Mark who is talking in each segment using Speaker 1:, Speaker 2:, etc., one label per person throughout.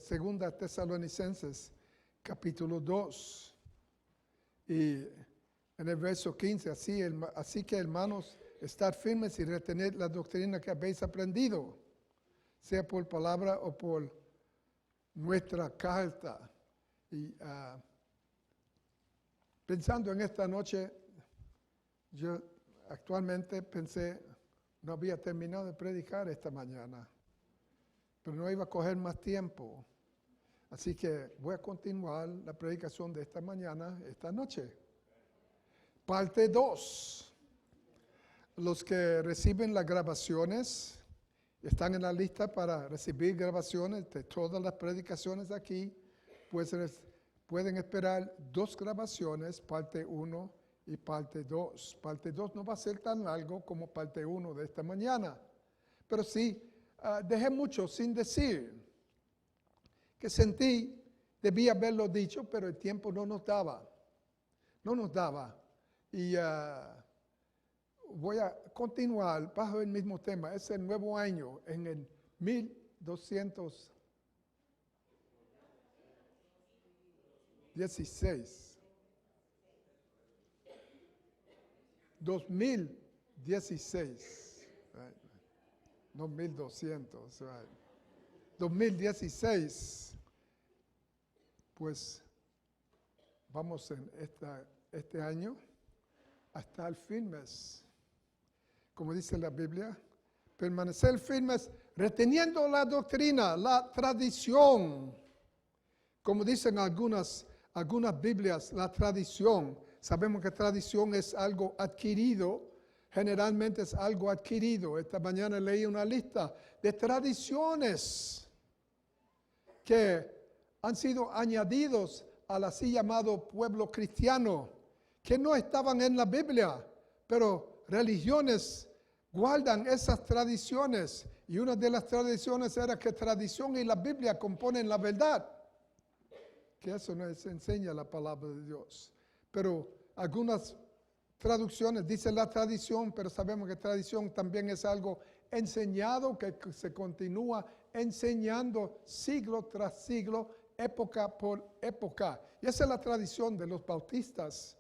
Speaker 1: Segunda Tesalonicenses, capítulo 2. Y en el verso 15, así que hermanos, estar firmes y retener la doctrina que habéis aprendido, sea por palabra o por nuestra carta. Y pensando en esta noche, yo actualmente pensé, no había terminado de predicar esta mañana, pero no iba a coger más tiempo. Así que voy a continuar la predicación de esta mañana, esta noche. Parte 2. Los que reciben las grabaciones están en la lista para recibir grabaciones de todas las predicaciones aquí. Pues pueden esperar 2 grabaciones, parte 1 y parte 2. Parte 2 no va a ser tan largo como parte 1 de esta mañana. Pero sí, dejé mucho sin decir, que sentí, debía haberlo dicho, pero el tiempo no nos daba. No nos daba. Y voy a continuar bajo el mismo tema. Es el nuevo año, en el 1216. 2016. Right. No 1200. Right. 2016. Pues vamos en este año a estar firmes. Como dice la Biblia, permanecer firmes reteniendo la doctrina, la tradición. Como dicen algunas Biblias, la tradición. Sabemos que tradición es algo adquirido, generalmente es algo adquirido. Esta mañana leí una lista de tradiciones que han sido añadidos al así llamado pueblo cristiano, que no estaban en la Biblia, pero religiones guardan esas tradiciones. Y una de las tradiciones era que tradición y la Biblia componen la verdad. Que eso nos enseña la palabra de Dios. Pero algunas traducciones dicen la tradición, pero sabemos que tradición también es algo enseñado, que se continúa enseñando siglo tras siglo, época por época. Y esa es la tradición de los bautistas.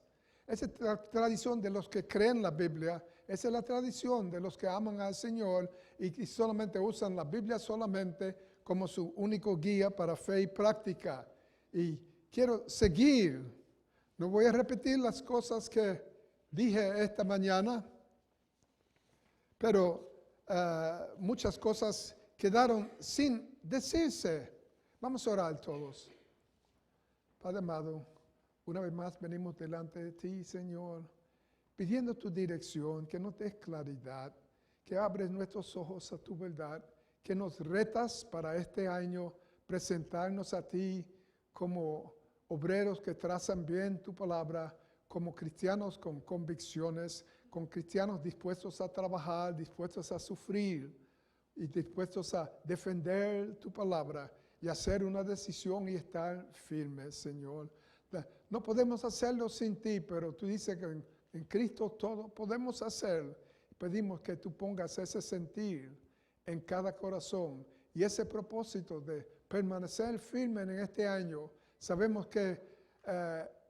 Speaker 1: Esa es la tradición de los que creen la Biblia. Esa es la tradición de los que aman al Señor y solamente usan la Biblia solamente como su único guía para fe y práctica. Y quiero seguir. No voy a repetir las cosas que dije esta mañana, pero muchas cosas quedaron sin decirse. Vamos a orar todos. Padre amado, una vez más venimos delante de ti, Señor, pidiendo tu dirección, que nos des claridad, que abres nuestros ojos a tu verdad, que nos retas para este año presentarnos a ti como obreros que trazan bien tu palabra, como cristianos con convicciones, con cristianos dispuestos a trabajar, dispuestos a sufrir y dispuestos a defender tu palabra y hacer una decisión y estar firmes, Señor. No podemos hacerlo sin ti, pero tú dices que en Cristo todo podemos hacer. Pedimos que tú pongas ese sentir en cada corazón y ese propósito de permanecer firme en este año. Sabemos que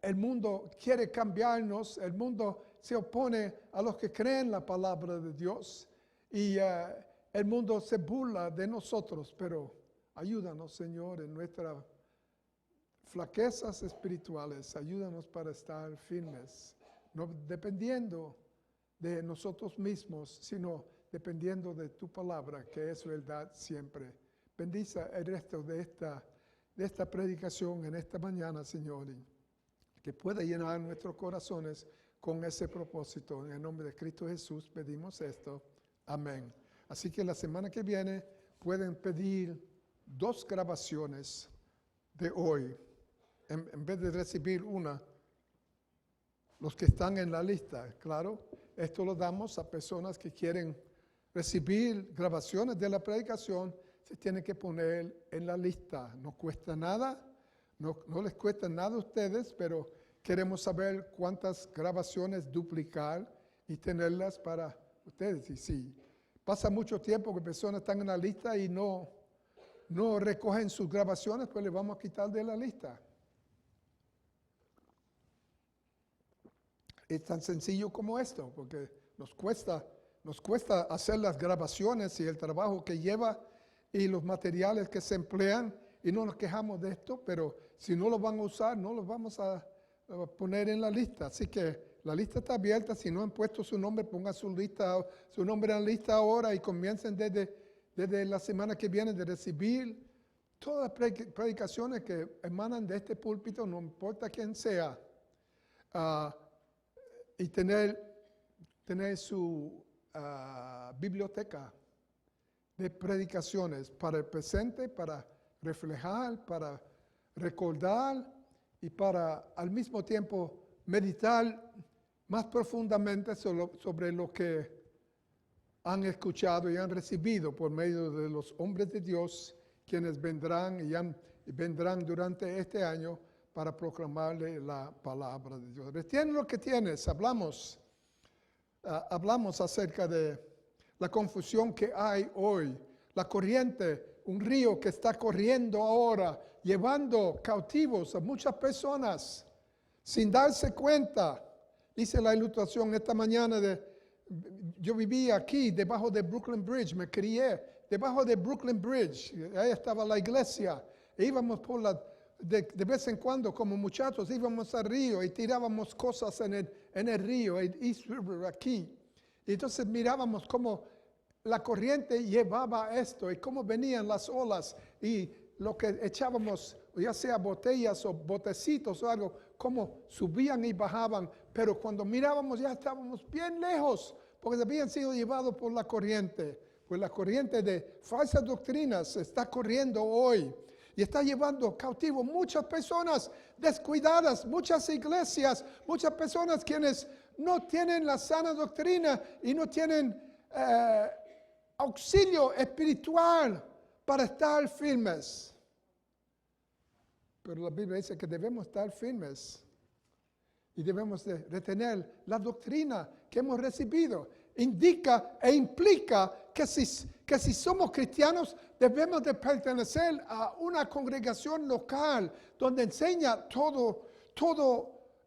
Speaker 1: el mundo quiere cambiarnos, el mundo se opone a los que creen la palabra de Dios y el mundo se burla de nosotros, pero ayúdanos, Señor, en nuestras flaquezas espirituales, ayúdanos para estar firmes, no dependiendo de nosotros mismos, sino dependiendo de tu palabra, que es verdad siempre. Bendice el resto de esta predicación en esta mañana, Señor, y que pueda llenar nuestros corazones con ese propósito. En el nombre de Cristo Jesús pedimos esto. Amén. Así que la semana que viene pueden pedir 2 grabaciones de hoy, en vez de recibir una. Los que están en la lista, claro, esto lo damos a personas que quieren recibir grabaciones de la predicación, se tienen que poner en la lista. No cuesta nada, no les cuesta nada a ustedes, pero queremos saber cuántas grabaciones duplicar y tenerlas para ustedes. Y si pasa mucho tiempo que personas están en la lista y no no recogen sus grabaciones, pues le vamos a quitar de la lista. Es tan sencillo como esto, porque nos cuesta hacer las grabaciones y el trabajo que lleva y los materiales que se emplean, y no nos quejamos de esto, pero si no los van a usar, no los vamos a poner en la lista. Así que la lista está abierta. Si no han puesto su nombre, pongan su nombre en la lista ahora y comiencen desde la semana que viene de recibir todas las predicaciones que emanan de este púlpito, no importa quién sea, y tener su biblioteca de predicaciones para el presente, para reflejar, para recordar y para al mismo tiempo meditar más profundamente sobre lo que han escuchado y han recibido por medio de los hombres de Dios, quienes vendrán y vendrán durante este año para proclamarle la palabra de Dios. Retiene lo que tienes. Hablamos acerca de la confusión que hay hoy, la corriente, un río que está corriendo ahora, llevando cautivos a muchas personas sin darse cuenta. Hice la ilustración esta mañana yo vivía aquí debajo de Brooklyn Bridge, me crié debajo de Brooklyn Bridge, ahí estaba la iglesia, e íbamos de vez en cuando como muchachos, íbamos al río y tirábamos cosas en el río, en East River aquí, y entonces mirábamos cómo la corriente llevaba esto y cómo venían las olas y lo que echábamos, ya sea botellas o botecitos o algo, cómo subían y bajaban, pero cuando mirábamos ya estábamos bien lejos, porque habían sido llevados por la corriente. Pues la corriente de falsas doctrinas está corriendo hoy y está llevando cautivo muchas personas descuidadas, muchas iglesias, muchas personas quienes no tienen la sana doctrina y no tienen auxilio espiritual para estar firmes. Pero la Biblia dice que debemos estar firmes y debemos de retener la doctrina que hemos recibido. Indica e implica que si somos cristianos debemos de pertenecer a una congregación local donde enseña todo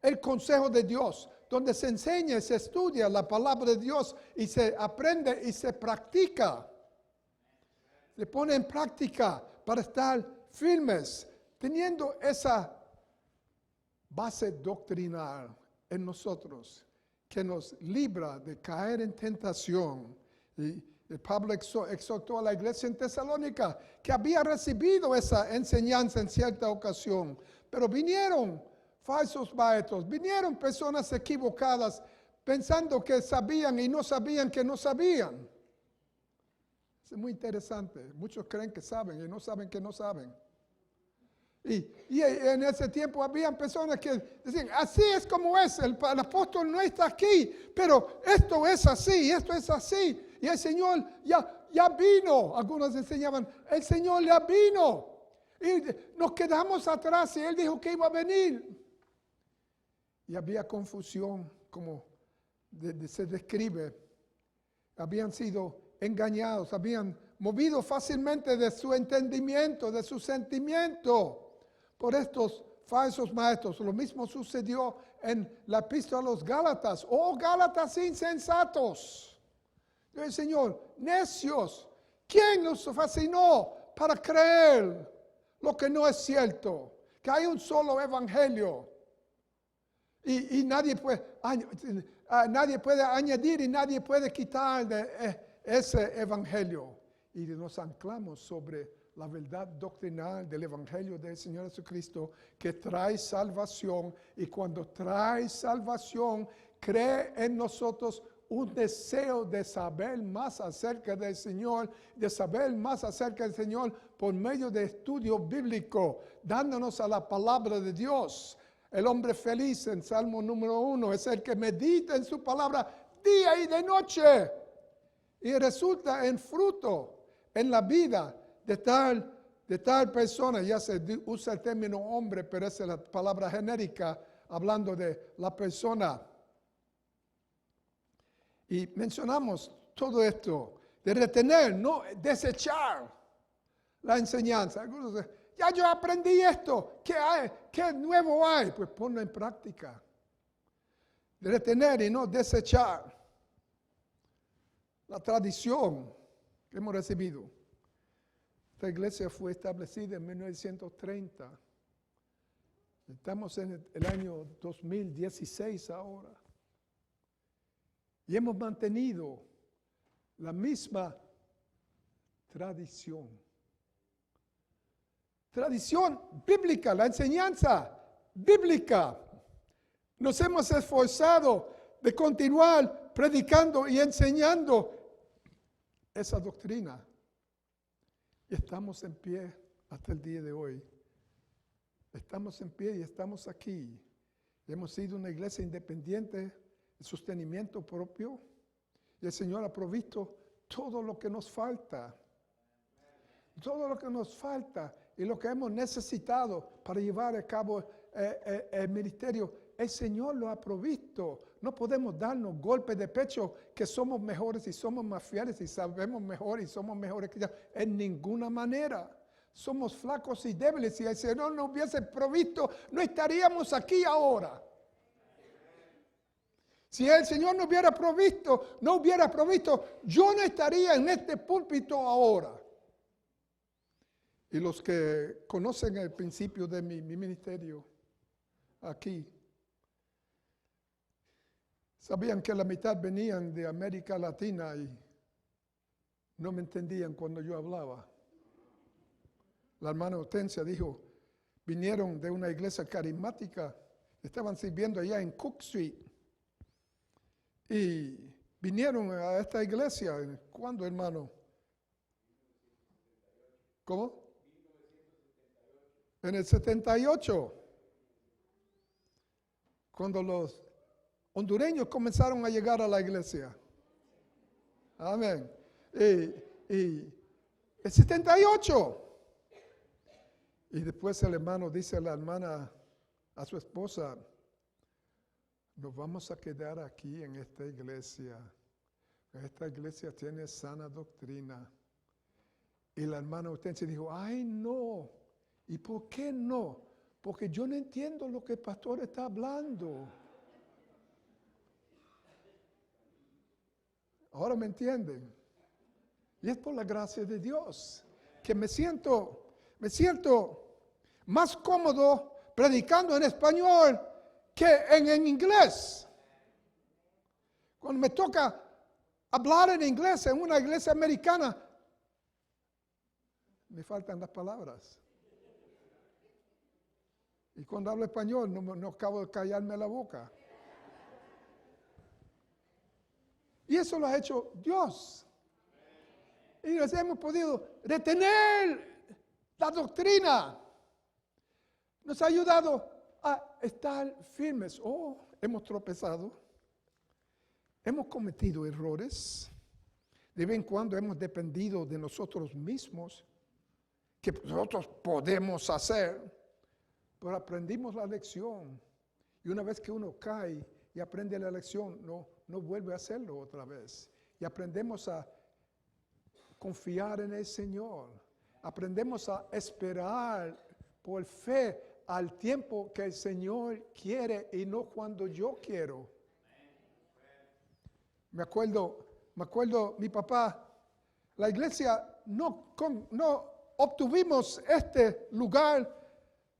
Speaker 1: el consejo de Dios, donde se enseña y se estudia la palabra de Dios y se aprende y se practica. Se pone en práctica para estar firmes, teniendo esa base doctrinal en nosotros que nos libra de caer en tentación. Y Pablo exhortó a la iglesia en Tesalónica que había recibido esa enseñanza en cierta ocasión, pero vinieron falsos maestros, vinieron personas equivocadas pensando que sabían y no sabían que no sabían. Es muy interesante. Muchos creen que saben y no saben que no saben. Y en ese tiempo habían personas que decían, así es como es, el apóstol no está aquí, pero esto es así, esto es así. Y el Señor ya vino. Algunos enseñaban, el Señor ya vino. Y nos quedamos atrás y Él dijo que iba a venir. Y había confusión, como se describe. Habían sido engañados, habían movido fácilmente de su entendimiento, de su sentimiento, por estos falsos maestros. Lo mismo sucedió en la epístola a los Gálatas. ¡Oh, Gálatas insensatos! El Señor, necios, ¿quién los fascinó para creer lo que no es cierto? Que hay un solo evangelio. Y nadie puede añadir y nadie puede quitar de ese evangelio. Y nos anclamos sobre la verdad doctrinal del evangelio del Señor Jesucristo que trae salvación. Y cuando trae salvación, cree en nosotros un deseo de saber más acerca del Señor, de saber más acerca del Señor por medio de estudio bíblico, dándonos a la palabra de Dios. El hombre feliz en Salmo número 1 es el que medita en su palabra día y de noche y resulta en fruto en la vida de tal persona. Ya se usa el término hombre, pero esa es la palabra genérica hablando de la persona. Y mencionamos todo esto de retener, no desechar la enseñanza. Algunos dicen, ya yo aprendí esto, ¿qué hay? ¿Qué nuevo hay? Pues ponlo en práctica. Retener y no desechar la tradición que hemos recibido. Esta iglesia fue establecida en 1930. Estamos en el año 2016 ahora. Y hemos mantenido la misma tradición. Tradición bíblica, la enseñanza bíblica. Nos hemos esforzado de continuar predicando y enseñando esa doctrina. Y estamos en pie hasta el día de hoy. Estamos en pie y estamos aquí. Hemos sido una iglesia independiente, de sostenimiento propio. Y el Señor ha provisto todo lo que nos falta. Todo lo que nos falta y lo que hemos necesitado para llevar a cabo el ministerio. El Señor lo ha provisto. No podemos darnos golpes de pecho que somos mejores y somos más fieles y sabemos mejor y somos mejores que ya. En ninguna manera. Somos flacos y débiles. Si el Señor nos hubiese provisto, no estaríamos aquí ahora. Si el Señor no hubiera provisto, yo no estaría en este púlpito ahora. Y los que conocen el principio de mi ministerio aquí, sabían que la mitad venían de América Latina y no me entendían cuando yo hablaba. La hermana Hortensia dijo, vinieron de una iglesia carismática, estaban sirviendo allá en Cook Street. Y vinieron a esta iglesia. ¿Cuándo, hermano? ¿Cómo? En el 78. Cuando los hondureños comenzaron a llegar a la iglesia. Amén. Y el 78. Y después el hermano dice a la hermana, a su esposa, nos vamos a quedar aquí en esta iglesia. Esta iglesia tiene sana doctrina. Y la hermana Hortensia dijo, ay no. ¿Y por qué no? Porque yo no entiendo lo que el pastor está hablando. Ahora me entienden. Y es por la gracia de Dios que me siento más cómodo predicando en español que en inglés. Cuando me toca hablar en inglés en una iglesia americana, me faltan las palabras. Y cuando hablo español, no acabo de callarme la boca. Y eso lo ha hecho Dios. Y nos hemos podido retener la doctrina. Nos ha ayudado a estar firmes. Hemos tropezado. Hemos cometido errores. De vez en cuando hemos dependido de nosotros mismos, que nosotros podemos hacer. Pero aprendimos la lección. Y una vez que uno cae y aprende la lección, no vuelve a hacerlo otra vez. Y aprendemos a confiar en el Señor. Aprendemos a esperar por fe al tiempo que el Señor quiere y no cuando yo quiero. Me acuerdo mi papá, la iglesia no obtuvimos este lugar.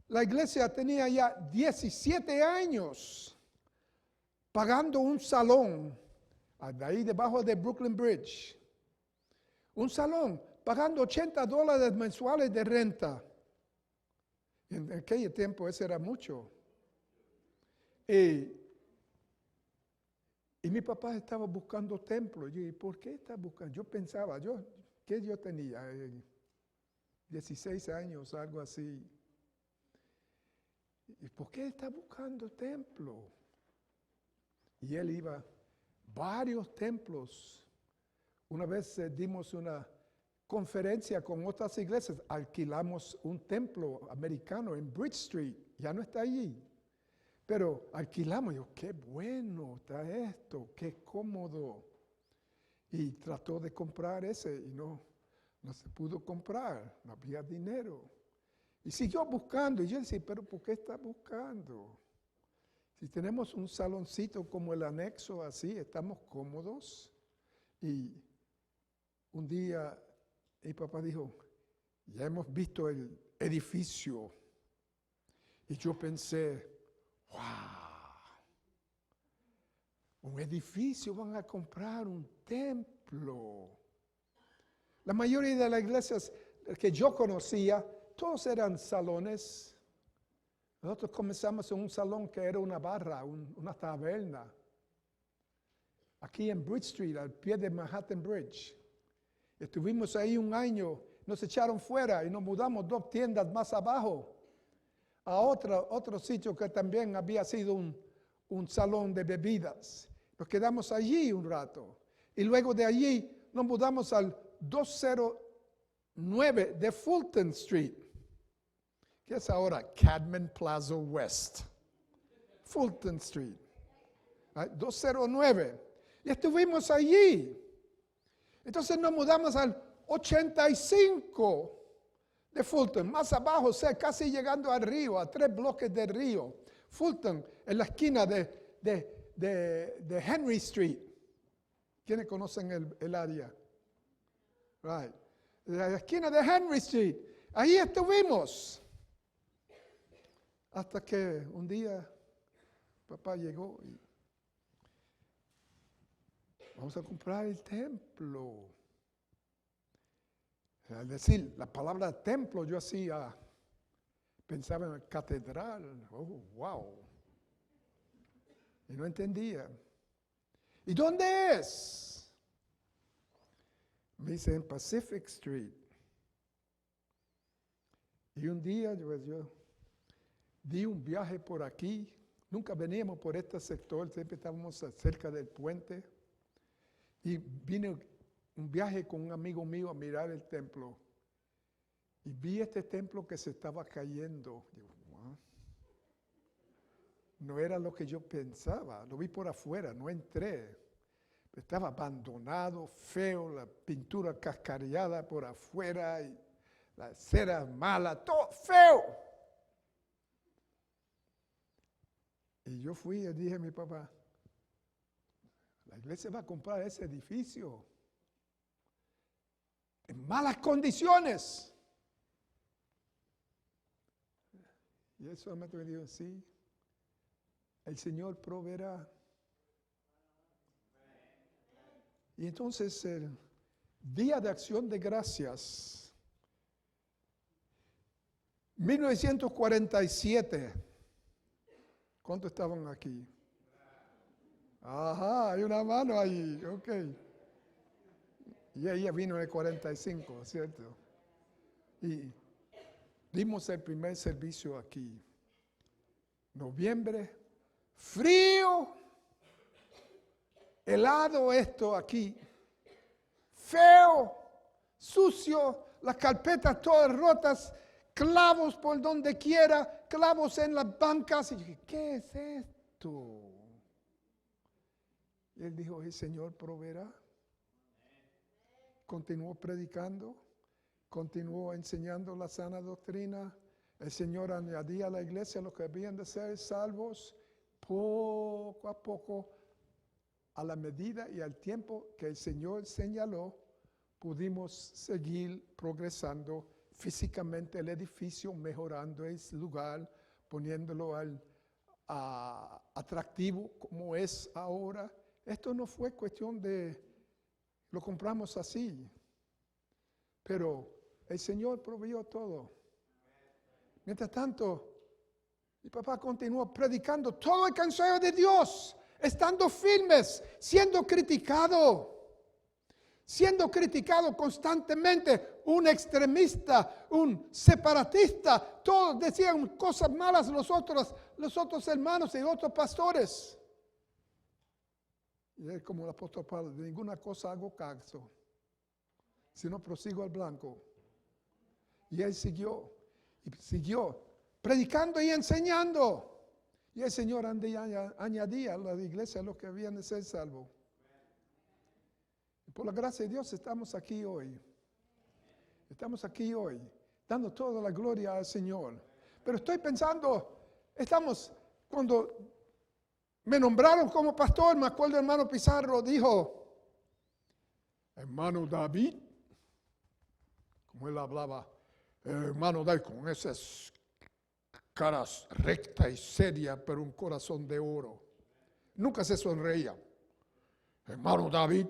Speaker 1: La iglesia tenía ya 17 años pagando un salón, ahí debajo de Brooklyn Bridge. Un salón, pagando $80 mensuales de renta. En aquel tiempo eso era mucho. Y mi papá estaba buscando templo. Yo dije, ¿por qué está buscando? Yo pensaba, ¿qué yo tenía? 16 años, algo así. ¿Y por qué está buscando templo? Y él iba a varios templos. Una vez dimos una conferencia con otras iglesias. Alquilamos un templo americano en Bridge Street. Ya no está allí. Pero alquilamos. Yo, qué bueno está esto. Qué cómodo. Y trató de comprar ese y no No se pudo comprar, no había dinero. Y siguió buscando. Y yo decía, pero ¿por qué está buscando? Si tenemos un saloncito como el anexo así, estamos cómodos. Y un día mi papá dijo, ya hemos visto el edificio. Y yo pensé, wow, un edificio, van a comprar un templo. La mayoría de las iglesias que yo conocía, todos eran salones. Nosotros comenzamos en un salón que era una barra, una taberna. Aquí en Bridge Street, al pie de Manhattan Bridge. Estuvimos ahí un año, nos echaron fuera y nos mudamos 2 tiendas más abajo a otro sitio que también había sido un salón de bebidas. Nos quedamos allí un rato y luego de allí nos mudamos al 209 de Fulton Street, que es ahora Cadman Plaza West. Fulton Street. 209. Y estuvimos allí. Entonces nos mudamos al 85 de Fulton, más abajo, casi llegando al río, a 3 bloques del río. Fulton, en la esquina de Henry Street. ¿Quiénes conocen el área? Right. En la esquina de Henry Street. Ahí estuvimos. Hasta que un día papá llegó y vamos a comprar el templo. Al decir la palabra templo, yo pensaba en la catedral. Oh, wow. Y no entendía. ¿Y dónde es? Me dice en Pacific Street. Y un día yo di un viaje por aquí. Nunca veníamos por este sector, siempre estábamos cerca del puente. Y vine un viaje con un amigo mío a mirar el templo. Y vi este templo que se estaba cayendo. Digo, wow. No era lo que yo pensaba. Lo vi por afuera, no entré. Estaba abandonado, feo, la pintura cascareada por afuera, y la cera mala, todo feo. Y yo fui y dije a mi papá, la iglesia va a comprar ese edificio en malas condiciones. Y él solamente me dijo, sí, el Señor proveerá. Y entonces el Día de Acción de Gracias, 1947, ¿cuántos estaban aquí? Ajá, hay una mano ahí, ok. Y ella vino en el 45, ¿cierto? Y dimos el primer servicio aquí. Noviembre, frío, helado esto aquí, feo, sucio, las carpetas todas rotas, clavos por donde quiera, clavos en las bancas. Y yo dije, ¿qué es esto? Y él dijo, el Señor proveerá. Continuó predicando, continuó enseñando la sana doctrina. El Señor añadía a la iglesia los que habían de ser salvos poco a poco, a la medida y al tiempo que el Señor señaló, pudimos seguir progresando físicamente el edificio, mejorando ese lugar, poniéndolo atractivo como es ahora. Esto no fue cuestión de, lo compramos así, pero el Señor proveyó todo. Mientras tanto, mi papá continuó predicando todo el consejo de Dios, estando firmes, siendo criticado constantemente, un extremista, un separatista, todos decían cosas malas los otros hermanos y otros pastores. Y él, como el apóstol Pablo, de ninguna cosa hago caso, sino prosigo al blanco. Y él siguió predicando y enseñando. Y el Señor añadía a la iglesia a los que habían de ser salvos. Por la gracia de Dios estamos aquí hoy. Estamos aquí hoy, dando toda la gloria al Señor. Pero estoy pensando, cuando me nombraron como pastor, me acuerdo el hermano Pizarro dijo, hermano David, como él hablaba, hermano David, con esas caras recta y seria, pero un corazón de oro. Nunca se sonreía. Hermano David,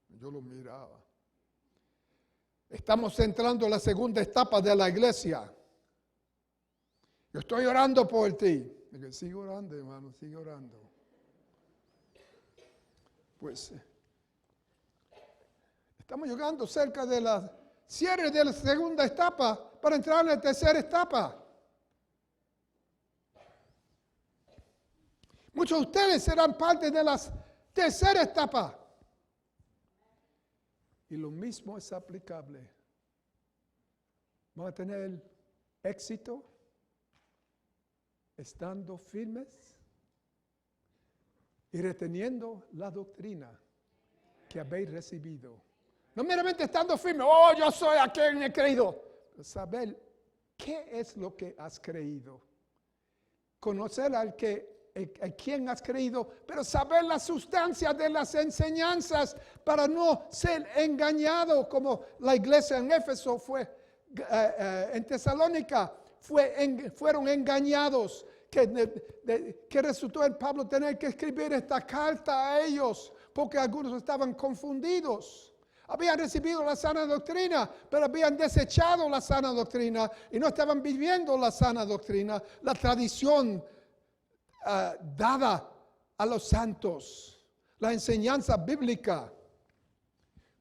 Speaker 1: yo lo miraba. Estamos entrando en la segunda etapa de la iglesia. Yo estoy orando por ti. Dije, sigue orando, hermano, sigue orando. Pues estamos llegando cerca de la cierre de la segunda etapa para entrar en la tercera etapa. Muchos de ustedes serán parte de la tercera etapa. Y lo mismo es aplicable. Van a tener éxito estando firmes y reteniendo la doctrina que habéis recibido. No meramente estando firmes, yo soy a quien he creído. Pero saber qué es lo que has creído. Conocer a quien has creído, pero saber la sustancia de las enseñanzas para no ser engañado como la iglesia en Éfeso fue, en Tesalónica fueron engañados, que resultó en Pablo tener que escribir esta carta a ellos, porque algunos estaban confundidos. Habían recibido la sana doctrina, pero habían desechado la sana doctrina y no estaban viviendo la sana doctrina, la tradición dada a los santos, la enseñanza bíblica.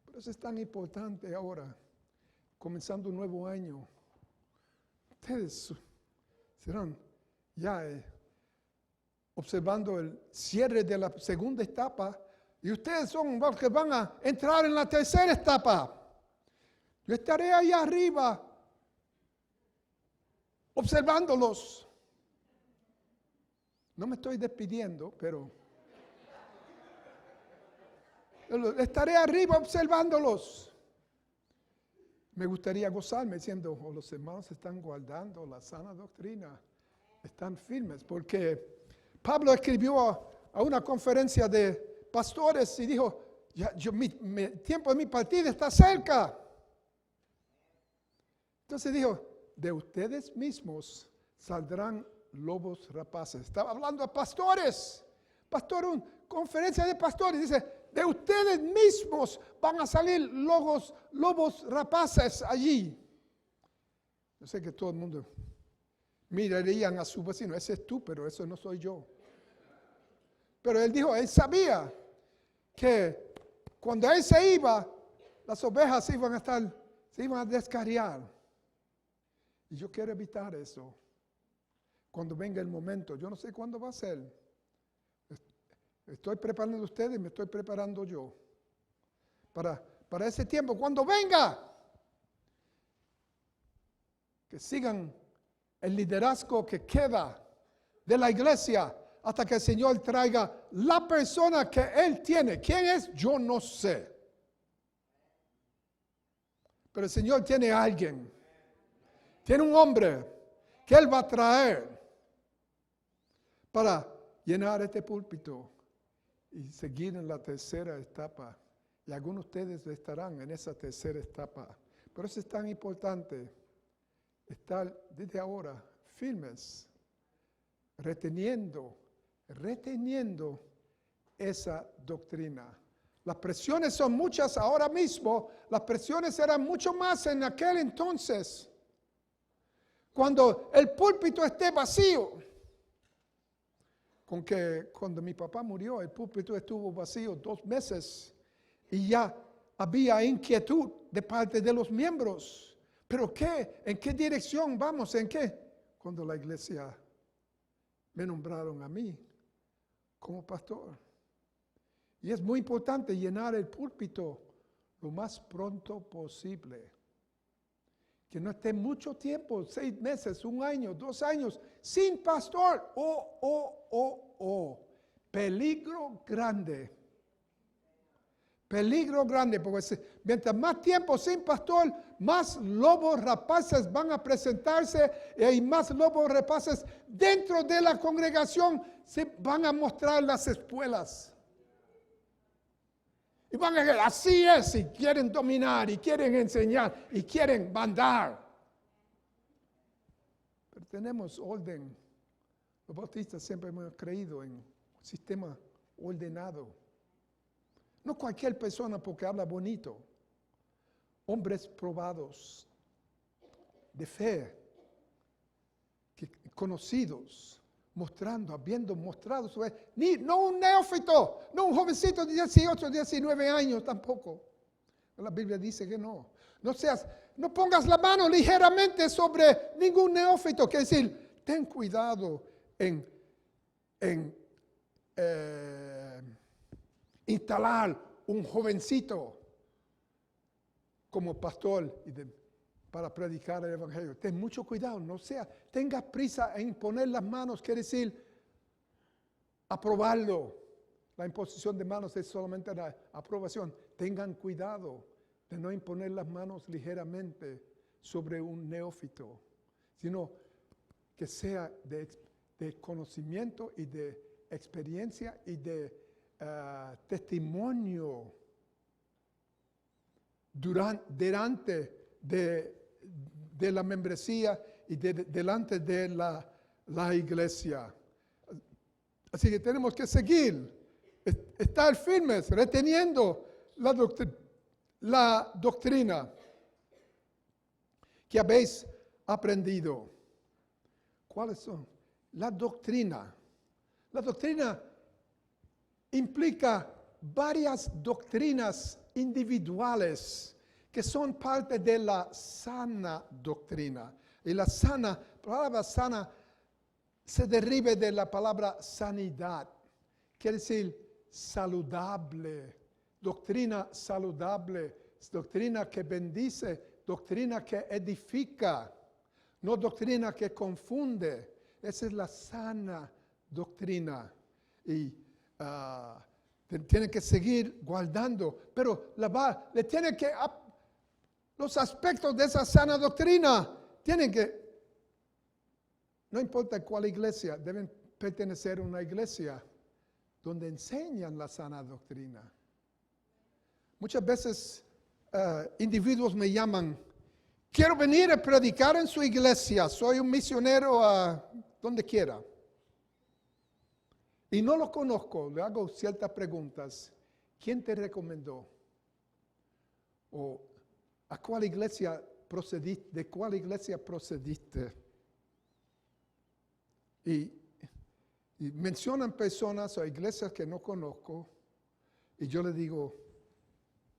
Speaker 1: Por eso es tan importante ahora, comenzando un nuevo año. Ustedes serán ya observando el cierre de la segunda etapa y ustedes son los que van a entrar en la tercera etapa. Yo estaré ahí arriba observándolos. No me estoy despidiendo, pero estaré arriba observándolos. Me gustaría gozarme diciendo, los hermanos están guardando la sana doctrina, están firmes, porque Pablo escribió a una conferencia de pastores y dijo, mi tiempo de mi partida está cerca. Entonces dijo, de ustedes mismos saldrán lobos rapaces. Estaba hablando a pastores. Una conferencia de pastores. Dice, de ustedes mismos van a salir lobos rapaces allí. Yo sé que todo el mundo mirarían a su vecino. Ese es tú, pero eso no soy yo. Pero él dijo, él sabía que cuando él se iba, las ovejas se iban a descarriar. Y yo quiero evitar eso. Cuando venga el momento, yo no sé cuándo va a ser. Estoy preparando a ustedes y me estoy preparando yo. Para ese tiempo, cuando venga, que sigan el liderazgo que queda de la iglesia hasta que el Señor traiga la persona que Él tiene. ¿Quién es? Yo no sé. Pero el Señor tiene a alguien. Tiene un hombre que Él va a traer para llenar este púlpito y seguir en la tercera etapa. Y algunos de ustedes estarán en esa tercera etapa. Por eso es tan importante estar desde ahora firmes, reteniendo esa doctrina. Las presiones son muchas ahora mismo, las presiones eran mucho más en aquel entonces. Cuando el púlpito esté vacío. Cuando mi papá murió, el púlpito estuvo vacío 2 meses y ya había inquietud de parte de los miembros. ¿Pero qué? ¿En qué dirección vamos? ¿En qué? Cuando la iglesia me nombraron a mí como pastor. Y es muy importante llenar el púlpito lo más pronto posible. Que no esté mucho tiempo, 6 meses, 1 año, 2 años, sin pastor. Peligro grande. Peligro grande, porque mientras más tiempo sin pastor, más lobos rapaces van a presentarse y hay más lobos rapaces dentro de la congregación se van a mostrar las espuelas. Y van a decir, así es, y quieren dominar, y quieren enseñar, y quieren mandar. Pero tenemos orden. Los bautistas siempre hemos creído en un sistema ordenado. No cualquier persona porque habla bonito. Hombres probados, de fe, conocidos, habiendo mostrado su fe. No un neófito, no un jovencito de 18, 19 años tampoco. La Biblia dice que no. No pongas la mano ligeramente sobre ningún neófito. Quiere decir, ten cuidado en instalar un jovencito como pastor para predicar el evangelio. Ten mucho cuidado, tenga prisa en poner las manos, quiere decir aprobarlo. La imposición de manos es solamente la aprobación. Tengan cuidado de no imponer las manos ligeramente sobre un neófito, sino que sea de conocimiento y de experiencia y de testimonio delante de la membresía y delante de la iglesia. Así que tenemos que seguir, estar firmes, reteniendo la doctrina que habéis aprendido. ¿Cuáles son? La doctrina. La doctrina implica varias doctrinas individuales que son parte de la sana doctrina. Y la palabra sana se deriva de la palabra sanidad. Quiere decir saludable, doctrina saludable, doctrina que bendice, doctrina que edifica, no doctrina que confunde. Esa es la sana doctrina. Y tienen que seguir guardando, pero le tienen que los aspectos de esa sana doctrina tienen que, no importa cuál iglesia, deben pertenecer a una iglesia donde enseñan la sana doctrina. Muchas veces individuos me llaman, quiero venir a predicar en su iglesia, soy un misionero a donde quiera. Y no lo conozco, le hago ciertas preguntas. ¿Quién te recomendó? ¿O a cuál iglesia procediste? ¿De cuál iglesia procediste? Y mencionan personas o iglesias que no conozco. Y yo le digo,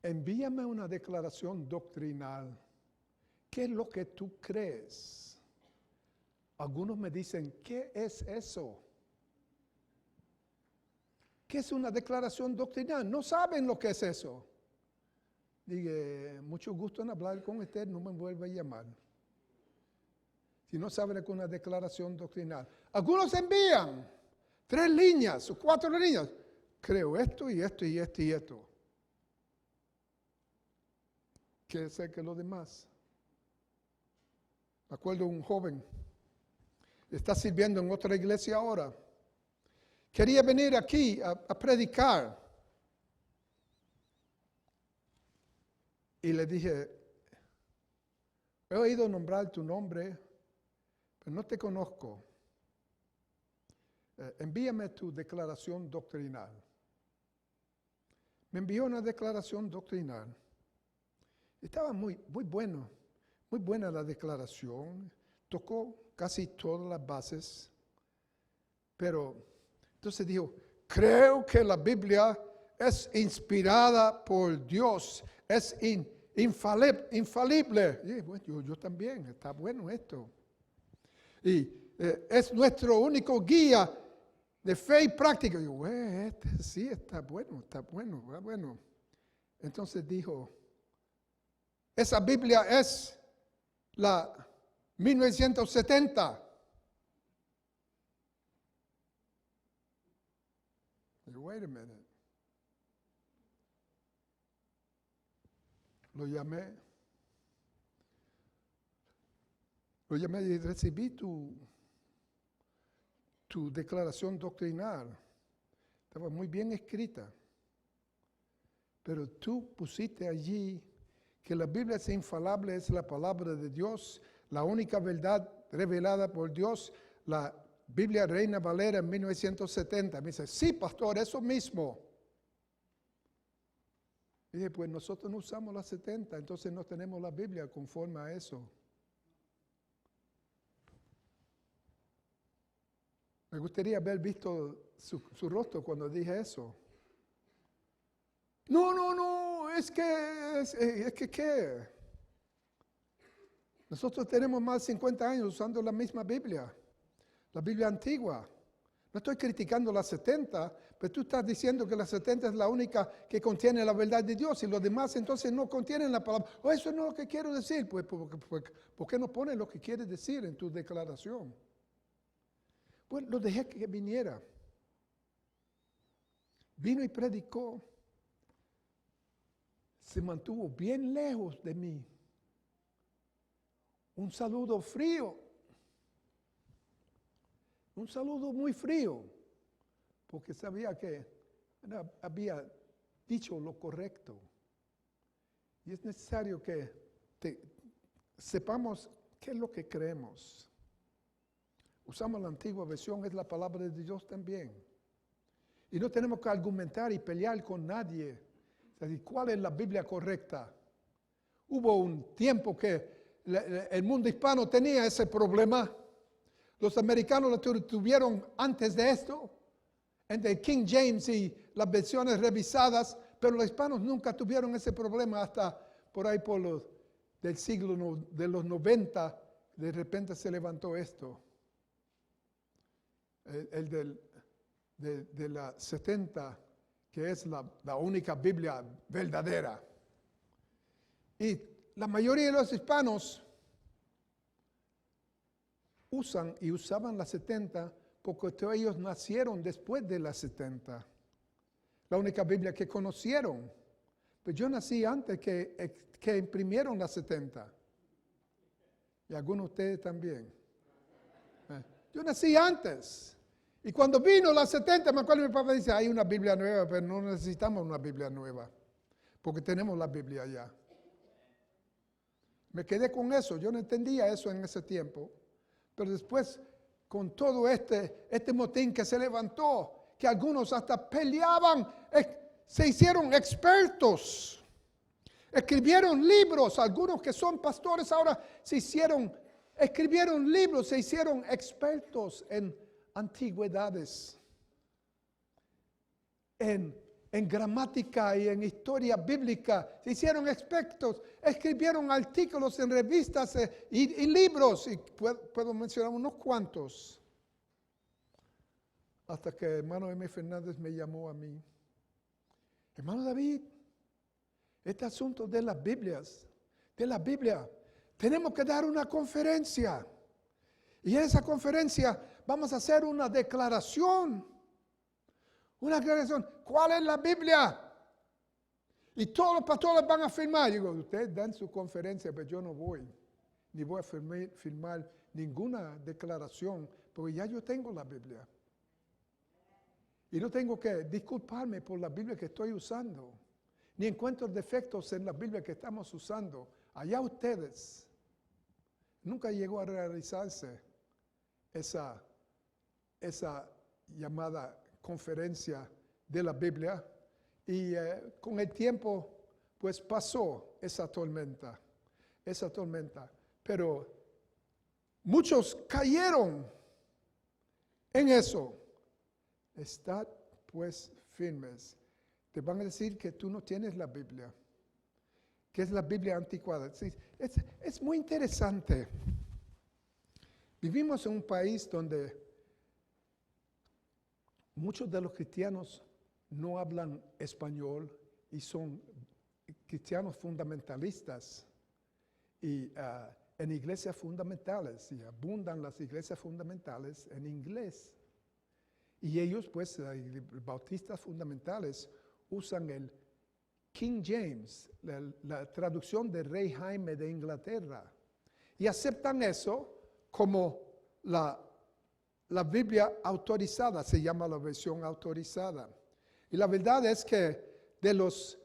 Speaker 1: envíame una declaración doctrinal. ¿Qué es lo que tú crees? Algunos me dicen, ¿qué es eso? ¿Qué es una declaración doctrinal? No saben lo que es eso. Dije, mucho gusto en hablar con usted, no me vuelva a llamar. Si no saben lo que es una declaración doctrinal. Algunos envían 3 líneas o 4 líneas. Creo esto y esto y esto y esto. ¿Qué sé que lo demás? Me acuerdo un joven, está sirviendo en otra iglesia ahora. Quería venir aquí a predicar. Y le dije, he oído nombrar tu nombre, pero no te conozco. Envíame tu declaración doctrinal. Me envió una declaración doctrinal. Estaba muy buena la declaración. Tocó casi todas las bases. Pero entonces dijo, creo que la Biblia es inspirada por Dios, es infalible. Y, bueno, yo también, está bueno esto. Y es nuestro único guía de fe y práctica. Y yo, sí, está bueno. Entonces dijo, esa Biblia es la 1970. Wait a minute. Lo llamé y recibí tu declaración doctrinal. Estaba muy bien escrita. Pero tú pusiste allí que la Biblia es infalible, es la palabra de Dios, la única verdad revelada por Dios, la Biblia Reina Valera en 1970. Me dice, sí, pastor, eso mismo. Y dije, pues nosotros no usamos la 70, entonces no tenemos la Biblia conforme a eso. Me gustaría haber visto su rostro cuando dije eso. No, es que ¿qué? Nosotros tenemos más de 50 años usando la misma Biblia, la Biblia antigua. No estoy criticando la 70, pero tú estás diciendo que la 70 es la única que contiene la verdad de Dios y los demás entonces no contienen la palabra. Oh, eso no es lo que quiero decir. Pues, ¿por qué no pones lo que quieres decir en tu declaración? Pues lo dejé que viniera. Vino y predicó. Se mantuvo bien lejos de mí. Un saludo frío. Un saludo muy frío. Porque sabía que había dicho lo correcto. Y es necesario que sepamos qué es lo que creemos. Usamos la antigua versión, es la palabra de Dios también. Y no tenemos que argumentar y pelear con nadie. ¿Cuál es la Biblia correcta? Hubo un tiempo que el mundo hispano tenía ese problema. Los americanos lo tuvieron antes de esto, entre King James y las versiones revisadas, pero los hispanos nunca tuvieron ese problema hasta por ahí del siglo de los 90, de repente se levantó esto. El de la 70, que es la única Biblia verdadera. Y la mayoría de los hispanos usaban la 70 porque todos ellos nacieron después de la 70. La única Biblia que conocieron. Pero yo nací antes que imprimieron la 70. Y algunos de ustedes también. Yo nací antes. Y cuando vino la 70, me acuerdo mi papá dice, hay una Biblia nueva, pero no necesitamos una Biblia nueva. Porque tenemos la Biblia ya. Me quedé con eso. Yo no entendía eso en ese tiempo. Pero después, con todo este motín que se levantó, que algunos hasta peleaban, se hicieron expertos. Escribieron libros, algunos que son pastores ahora escribieron libros, se hicieron expertos en antigüedades, en gramática y en historia bíblica, se hicieron expertos, escribieron artículos en revistas y libros, y puedo mencionar unos cuantos, hasta que el hermano M. Fernández me llamó a mí. Hermano David, este asunto de las Biblias, de la Biblia, tenemos que dar una conferencia, y en esa conferencia vamos a hacer una declaración. Una declaración. ¿Cuál es la Biblia? Y todos los pastores van a firmar. Digo, ustedes dan su conferencia, pero yo no voy. Ni voy a firmar ninguna declaración, porque ya yo tengo la Biblia. Y no tengo que disculparme por la Biblia que estoy usando. Ni encuentro defectos en la Biblia que estamos usando. Allá ustedes. Nunca llegó a realizarse esa llamada conferencia de la Biblia, y con el tiempo pues pasó esa tormenta, pero muchos cayeron en eso. Estad pues firmes. Te van a decir que tú no tienes la Biblia, que es la Biblia anticuada. Es muy interesante. Vivimos en un país donde muchos de los cristianos no hablan español y son cristianos fundamentalistas y en iglesias fundamentales, y abundan las iglesias fundamentales en inglés. Y ellos, pues, bautistas fundamentales, usan King James, la traducción del rey Jaime de Inglaterra. Y aceptan eso como la Biblia autorizada, se llama la versión autorizada. Y la verdad es que de los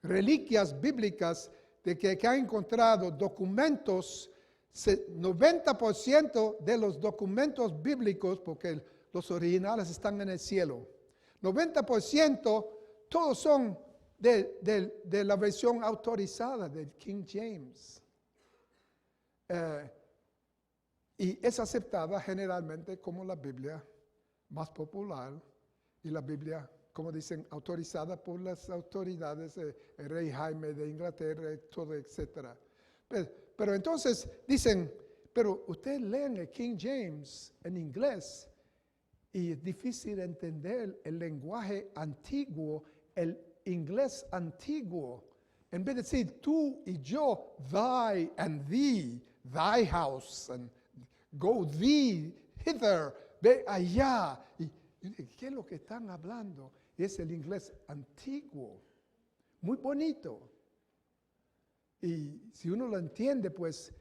Speaker 1: reliquias bíblicas de que han encontrado documentos, 90% de los documentos bíblicos, porque los originales están en el cielo, 90% todos son de la versión autorizada del King James. Y es aceptada generalmente como la Biblia más popular y la Biblia, como dicen, autorizada por las autoridades, el rey Jaime de Inglaterra, todo, etc. Pero entonces dicen, pero ustedes leen el King James en inglés y es difícil entender el lenguaje antiguo, el inglés antiguo. En vez de decir tú y yo, thy and thee, thy house, and go thee hither, ve allá. Y ¿qué es lo que están hablando? Es el inglés antiguo, muy bonito. Y si uno lo entiende, pues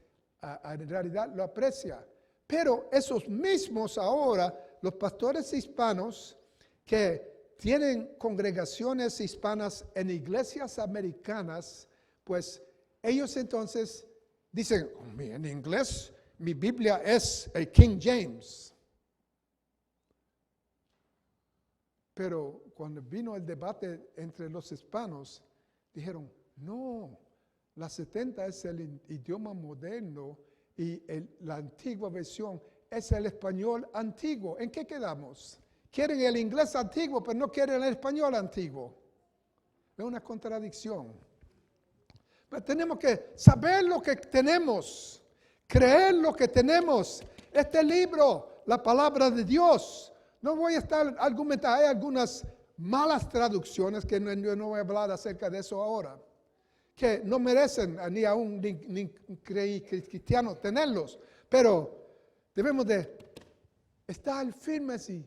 Speaker 1: en realidad lo aprecia. Pero esos mismos ahora, los pastores hispanos que tienen congregaciones hispanas en iglesias americanas, pues ellos entonces dicen, en inglés mi Biblia es el King James. Pero cuando vino el debate entre los hispanos, dijeron, no, la 70 es el idioma moderno y la antigua versión es el español antiguo. ¿En qué quedamos? Quieren el inglés antiguo, pero no quieren el español antiguo. Es una contradicción. Pero tenemos que saber lo que tenemos, creer lo que tenemos. Este libro, la palabra de Dios. No voy a estar argumentando, hay algunas malas traducciones que yo no voy a hablar acerca de eso ahora, que no merecen ni aún ni cristianos tenerlos, pero debemos de estar firmes y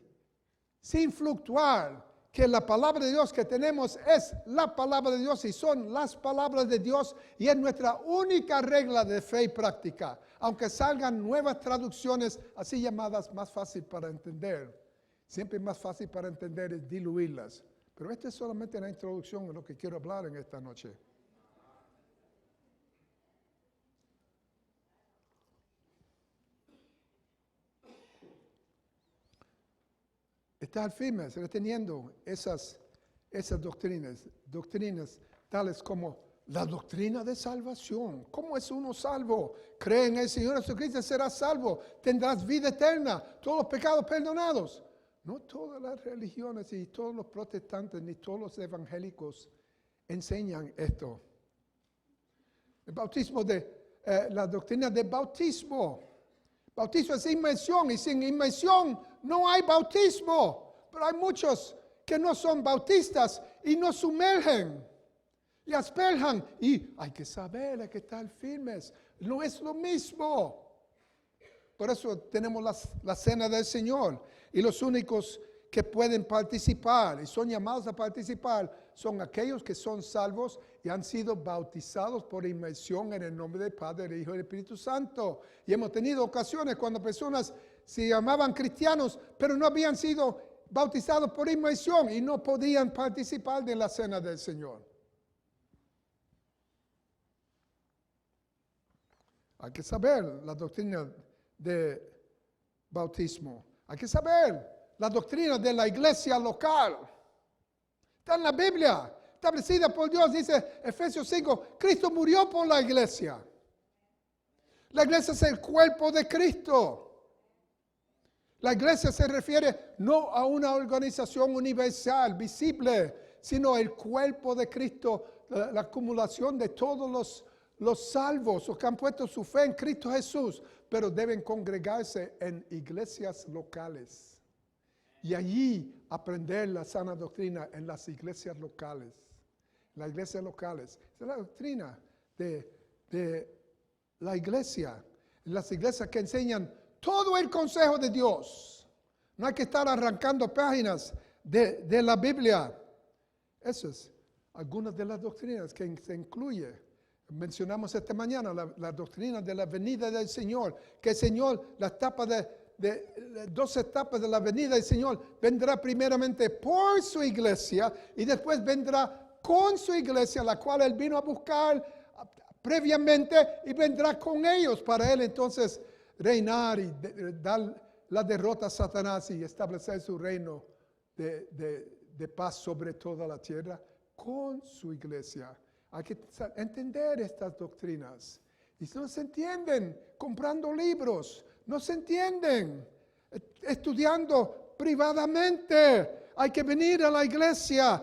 Speaker 1: sin fluctuar, que la palabra de Dios que tenemos es la palabra de Dios y son las palabras de Dios y es nuestra única regla de fe y práctica, aunque salgan nuevas traducciones así llamadas más fácil para entender. Siempre más fácil para entender es diluirlas. Pero esta es solamente la introducción de lo que quiero hablar en esta noche. Estar firmes, reteniendo esas doctrinas tales como la doctrina de salvación. ¿Cómo es uno salvo? Cree en el Señor Jesucristo, serás salvo, tendrás vida eterna, todos los pecados perdonados. No todas las religiones y todos los protestantes ni todos los evangélicos enseñan esto. El bautismo la doctrina del bautismo. Bautismo es inmersión y sin inmersión no hay bautismo. Pero hay muchos que no son bautistas y no sumergen y asperjan. Y hay que saber, hay que estar firmes. No es lo mismo. Por eso tenemos la cena del Señor. Y los únicos que pueden participar y son llamados a participar son aquellos que son salvos y han sido bautizados por inmersión en el nombre del Padre, del Hijo y del Espíritu Santo. Y hemos tenido ocasiones cuando personas se llamaban cristianos, pero no habían sido bautizados por inmersión y no podían participar de la cena del Señor. Hay que saber la doctrina de bautismo. Hay que saber la doctrina de la iglesia local. Está en la Biblia, establecida por Dios, dice Efesios 5, Cristo murió por la iglesia. La iglesia es el cuerpo de Cristo. La iglesia se refiere no a una organización universal, visible, sino el cuerpo de Cristo, la acumulación de todos los salvos, los que han puesto su fe en Cristo Jesús, pero deben congregarse en iglesias locales. Y allí aprender la sana doctrina en las iglesias locales. Las iglesias locales. Esa es la doctrina de la iglesia. Las iglesias que enseñan todo el consejo de Dios. No hay que estar arrancando páginas de la Biblia. Eso es algunas de las doctrinas que se incluye. Mencionamos esta mañana la doctrina de la venida del Señor, que el Señor, dos etapas de la venida del Señor, vendrá primeramente por su iglesia y después vendrá con su iglesia, la cual Él vino a buscar previamente, y vendrá con ellos para Él entonces reinar y dar la derrota a Satanás y establecer su reino de paz sobre toda la tierra con su iglesia. Hay que entender estas doctrinas. Y no se entienden comprando libros, no se entienden estudiando privadamente. Hay que venir a la iglesia.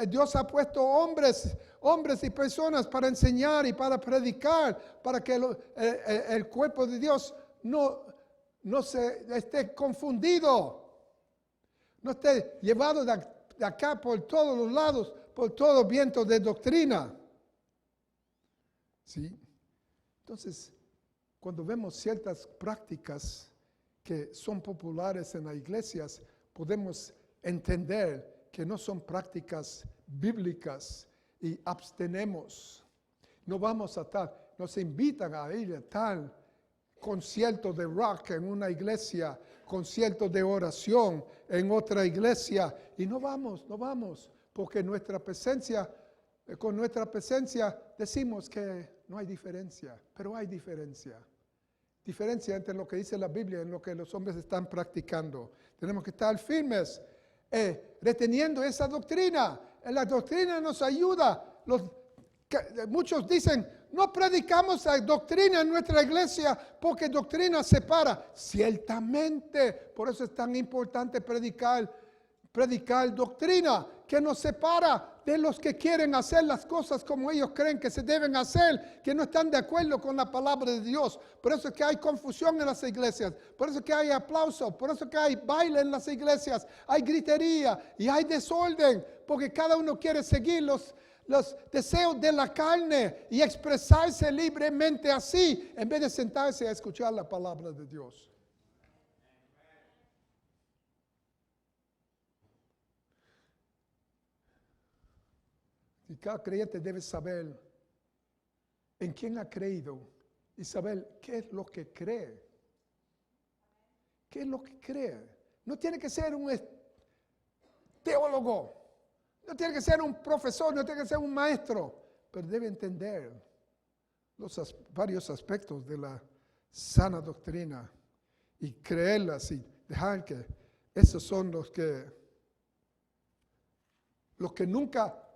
Speaker 1: Dios ha puesto hombres y personas para enseñar y para predicar, para que el cuerpo de Dios no se esté confundido, no esté llevado de acá por todos los lados, por todo viento de doctrina. ¿Sí? Entonces, cuando vemos ciertas prácticas que son populares en las iglesias, podemos entender que no son prácticas bíblicas y abstenemos. No vamos a tal, nos invitan a ir a tal concierto de rock en una iglesia, concierto de oración en otra iglesia, y no vamos, porque con nuestra presencia decimos que no hay diferencia, pero hay diferencia. Diferencia entre lo que dice la Biblia y lo que los hombres están practicando. Tenemos que estar firmes, reteniendo esa doctrina. La doctrina nos ayuda. Muchos dicen, no predicamos la doctrina en nuestra iglesia porque doctrina separa. Ciertamente, por eso es tan importante predicar doctrina que nos separa de los que quieren hacer las cosas como ellos creen que se deben hacer, que no están de acuerdo con la palabra de Dios. Por eso es que hay confusión en las iglesias, por eso es que hay aplausos, por eso es que hay baile en las iglesias, hay gritería y hay desorden, porque cada uno quiere seguir los deseos de la carne y expresarse libremente así, en vez de sentarse a escuchar la palabra de Dios. Y cada creyente debe saber en quién ha creído y saber qué es lo que cree. ¿Qué es lo que cree? No tiene que ser un teólogo, no tiene que ser un profesor, no tiene que ser un maestro, pero debe entender los varios aspectos de la sana doctrina y creerlas y dejar que esos son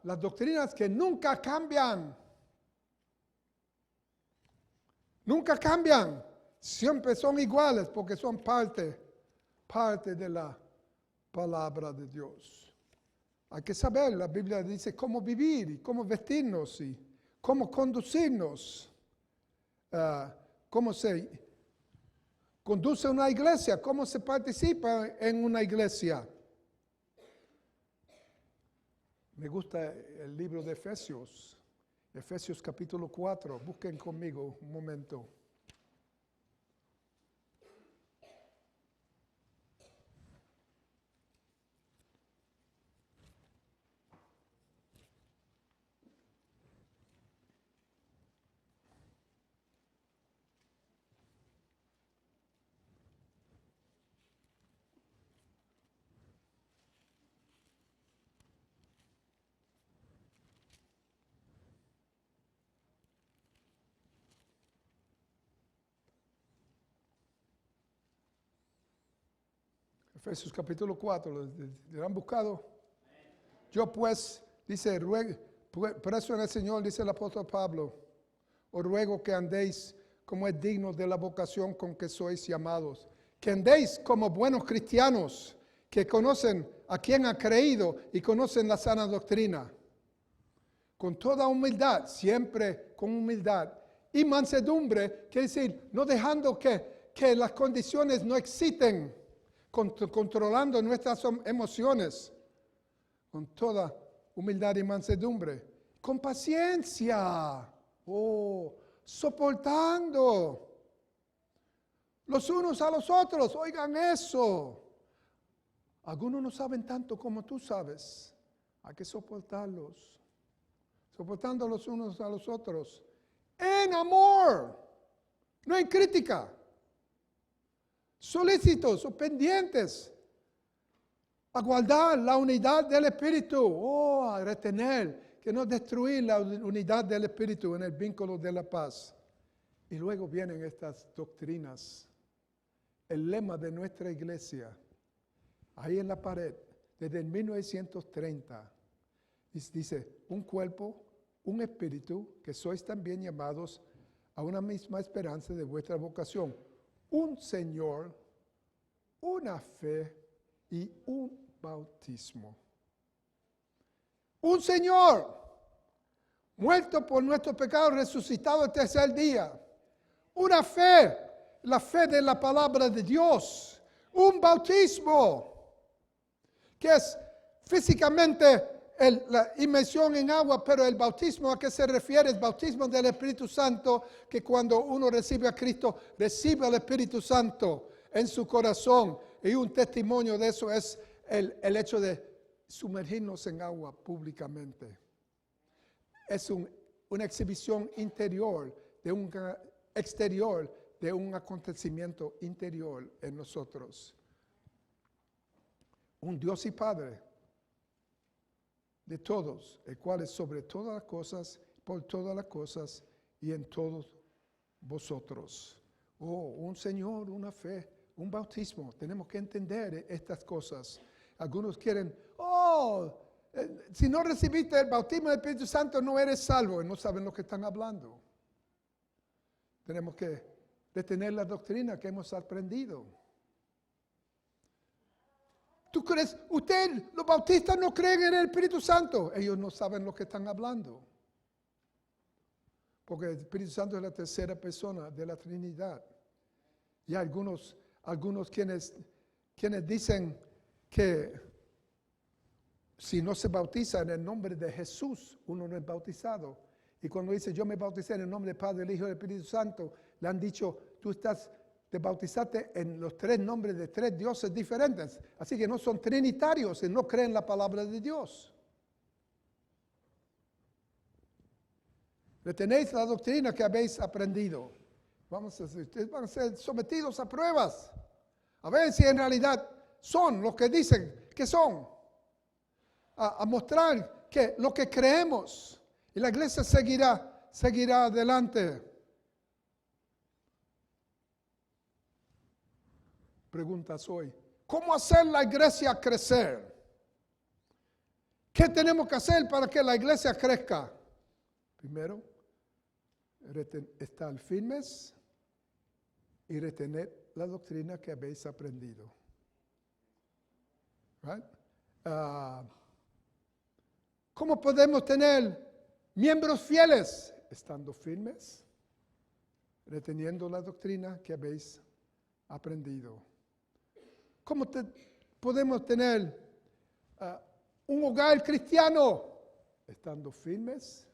Speaker 1: las doctrinas que nunca cambian. Nunca cambian. Siempre son iguales porque son parte de la palabra de Dios. Hay que saber, la Biblia dice cómo vivir y cómo vestirnos y cómo conducirnos. Cómo se conduce una iglesia, cómo se participa en una iglesia. Me gusta el libro de Efesios, Efesios capítulo 4. Busquen conmigo un momento. Efesios capítulo 4, ¿lo han buscado? Yo pues, dice, preso en el Señor, dice el apóstol Pablo, os ruego que andéis como es digno de la vocación con que sois llamados, que andéis como buenos cristianos, que conocen a quien ha creído y conocen la sana doctrina, con toda humildad, siempre con humildad, y mansedumbre, quiere decir, no dejando que las condiciones no exciten, controlando nuestras emociones, con toda humildad y mansedumbre, con paciencia, soportando los unos a los otros, oigan eso, Algunos no saben tanto como tú sabes. Hay que soportarlos. Soportando los unos a los otros. En amor. No en crítica. Solícitos o pendientes a guardar la unidad del Espíritu, a retener, que no destruir la unidad del Espíritu en el vínculo de la paz. Y luego vienen estas doctrinas, el lema de nuestra iglesia, ahí en la pared, desde el 1930, dice, un cuerpo, un espíritu, que sois también llamados a una misma esperanza de vuestra vocación. Un Señor, una fe y un bautismo. Un Señor, muerto por nuestros pecados, resucitado el tercer día. Una fe, la fe de la palabra de Dios. Un bautismo, que es físicamente la inmersión en agua, pero el bautismo a qué se refiere, el bautismo del Espíritu Santo, que cuando uno recibe a Cristo, recibe al Espíritu Santo en su corazón. Y un testimonio de eso es el hecho de sumergirnos en agua públicamente. Es una exhibición interior, exterior, de un acontecimiento interior en nosotros. Un Dios y Padre de todos, el cual es sobre todas las cosas, por todas las cosas y en todos vosotros. Un Señor, una fe, un bautismo. Tenemos que entender estas cosas. Algunos quieren, si no recibiste el bautismo del Espíritu Santo no eres salvo, y no saben lo que están hablando. Tenemos que detener la doctrina que hemos aprendido. ¿Tú crees? Los bautistas no creen en el Espíritu Santo. Ellos no saben lo que están hablando. Porque el Espíritu Santo es la tercera persona de la Trinidad. Y hay algunos quienes dicen que si no se bautiza en el nombre de Jesús, uno no es bautizado. Y cuando dice yo me bauticé en el nombre del Padre, del Hijo y del Espíritu Santo, le han dicho te bautizaste en los tres nombres de tres dioses diferentes. Así que no son trinitarios y no creen la palabra de Dios. Retenéis la doctrina que habéis aprendido. Ustedes van a ser sometidos a pruebas. A ver si en realidad son lo que dicen que son. A mostrar que lo que creemos. Y la iglesia seguirá adelante. Preguntas hoy. ¿Cómo hacer la iglesia crecer? ¿Qué tenemos que hacer para que la iglesia crezca? Primero, estar firmes y retener la doctrina que habéis aprendido. Right? ¿Cómo podemos tener miembros fieles? Estando firmes, reteniendo la doctrina que habéis aprendido. ¿Cómo podemos tener un hogar cristiano? Estando firmes,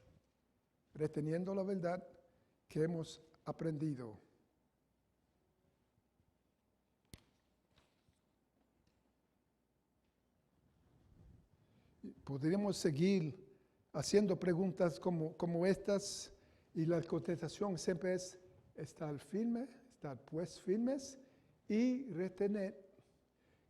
Speaker 1: reteniendo la verdad que hemos aprendido. Podríamos seguir haciendo preguntas como estas y la contestación siempre es estar firme, estar pues firmes y retener.